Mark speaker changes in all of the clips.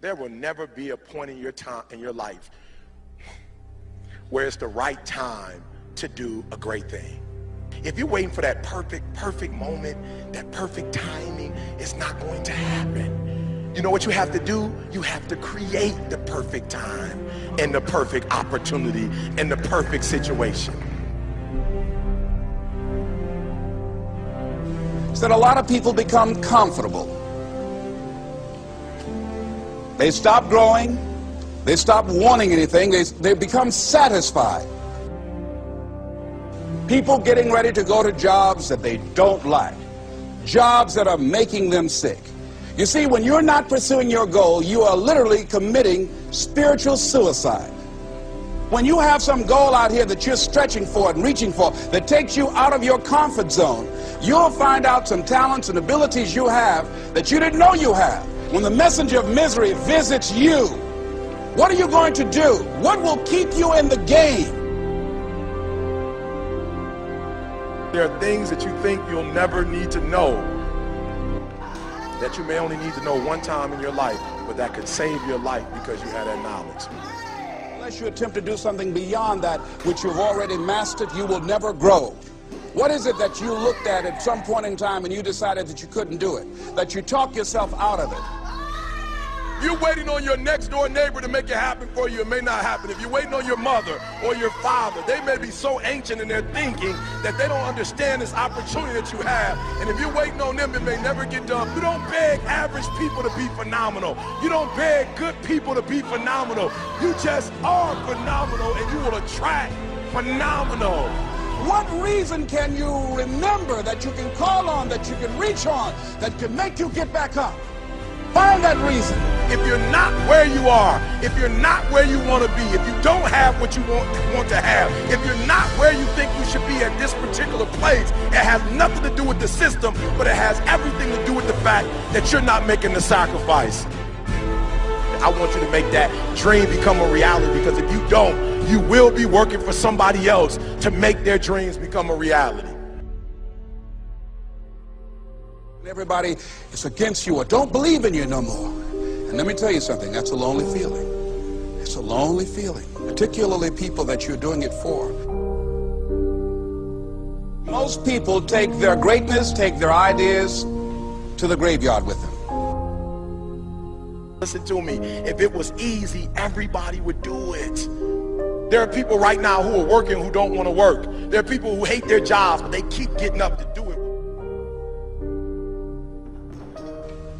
Speaker 1: There will never be a point in your time in your life where it's the right time to do a great thing. If you're waiting for that perfect moment, that perfect timing, it's not going to happen. You know what you have to do? You have to create the perfect time and the perfect opportunity and the perfect situation.
Speaker 2: So that a lot of people become comfortable. They stop growing. They stop wanting anything. They become satisfied. People getting ready to go to jobs that they don't like. Jobs that are making them sick. You see, when you're not pursuing your goal, you are literally committing spiritual suicide. When you have some goal out here that you're stretching for and reaching for that takes you out of your comfort zone, you'll find out some talents and abilities you have that you didn't know you have. When the messenger of misery visits you, what are you going to do? What will keep you in the game?
Speaker 1: There are things that you think you'll never need to know, that you may only need to know one time in your life, but that could save your life because you had that knowledge.
Speaker 2: Unless you attempt to do something beyond that which you've already mastered, you will never grow. What is it that you looked at some point in time and you decided that you couldn't do it, that you talked yourself out of it?
Speaker 1: You're waiting on your next door neighbor to make it happen for you. It may not happen. If you're waiting on your mother or your father, they may be so ancient in their thinking that they don't understand this opportunity that you have. And if you're waiting on them, it may never get done. You don't beg average people to be phenomenal. You don't beg good people to be phenomenal. You just are phenomenal, and you will attract phenomenal.
Speaker 2: What reason can you remember that you can call on, that you can reach on, that can make you get back up? Find that reason.
Speaker 1: If you're not where you are, if you're not where you want to be, if you don't have what you want to have, if you're not where you think you should be at this particular place, it has nothing to do with the system, but it has everything to do with the fact that you're not making the sacrifice. I want you to make that dream become a reality, because if you don't, you will be working for somebody else to make their dreams become a reality.
Speaker 2: Everybody is against you or don't believe in you no more. And let me tell you something, that's a lonely feeling. It's a lonely feeling, particularly people that you're doing it for. Most people take their greatness, take their ideas to the graveyard with them.
Speaker 1: Listen to me, if it was easy, everybody would do it. There are people right now who are working who don't want to work. There are people who hate their jobs, but they keep getting up to do it.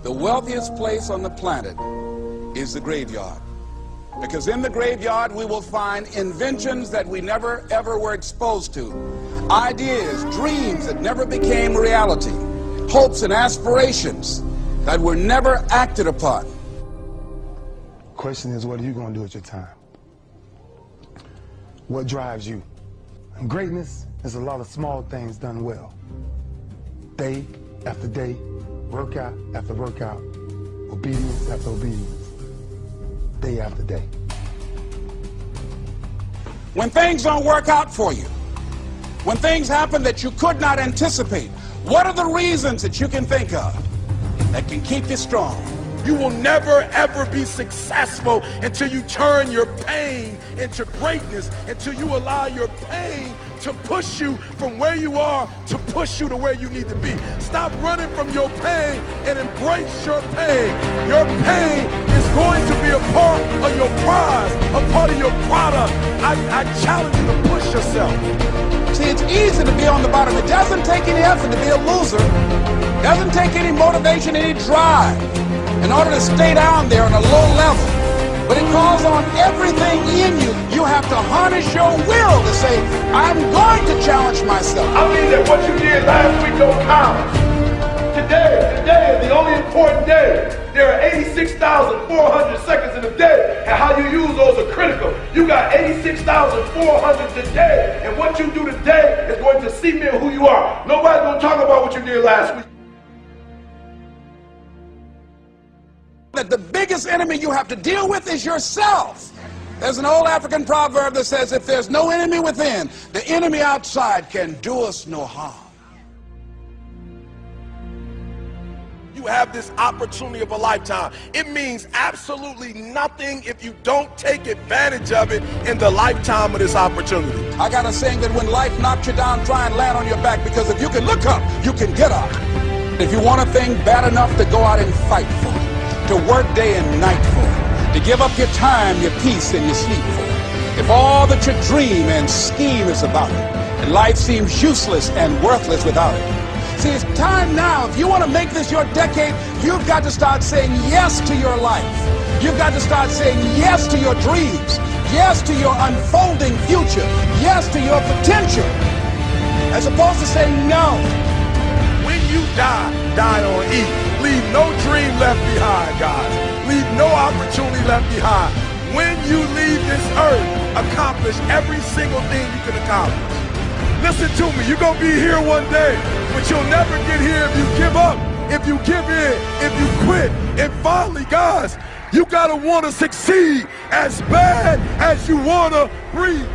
Speaker 2: The wealthiest place on the planet is the graveyard. Because in the graveyard we will find inventions that we never ever were exposed to. Ideas, dreams that never became reality. Hopes and aspirations that were never acted upon.
Speaker 3: Question is, what are you going to do with your time? What drives you? And greatness is a lot of small things done well. Day after day, workout after workout, obedience after obedience, day after day.
Speaker 2: When things don't work out for you, when things happen that you could not anticipate, what are the reasons that you can think of that can keep you strong?
Speaker 1: You will never ever be successful until you turn your pain into greatness, until you allow your pain to push you from where you are to push you to where you need to be. Stop running from your pain and embrace your pain. Your pain is going to be a part of your prize, a part of your product. I challenge you to push yourself.
Speaker 2: See, it's easy to be on the bottom. It doesn't take any effort to be a loser. It doesn't take any motivation, any drive in order to stay down there on a low level. But it calls on everything in you. You have to harness your will to say, I'm going to challenge myself.
Speaker 1: I mean that what you did last week don't count. Today is the only important day. There are 86,400 seconds in a day, and how you use those are critical. You got 86,400 today, and what you do today is going to cement who you are. Nobody's going to talk about what you did last week.
Speaker 2: That the biggest enemy you have to deal with is yourself. There's an old African proverb that says, if there's no enemy within, the enemy outside can do us no harm.
Speaker 1: you have this opportunity of a lifetime. It means absolutely nothing if you don't take advantage of it in the lifetime of this opportunity.
Speaker 2: I got a saying that when life knocks you down, try and land on your back, because if you can look up, you can get up. If you want a thing bad enough to go out and fight for it, to work day and night for it, to give up your time, your peace, and your sleep for it, if all that you dream and scheme is about it, and life seems useless and worthless without it. See, it's time now. If you want to make this your decade, you've got to start saying yes to your life. You've got to start saying yes to your dreams, yes to your unfolding future, yes to your potential, as opposed to saying no.
Speaker 1: When you die, die on E. Leave no dream left behind, guys. Leave no opportunity left behind. When you leave this earth, accomplish every single thing you can accomplish. Listen to me, you're going to be here one day, but you'll never get here if you give up, if you give in, if you quit. And finally, guys, you got to want to succeed as bad as you want to breathe.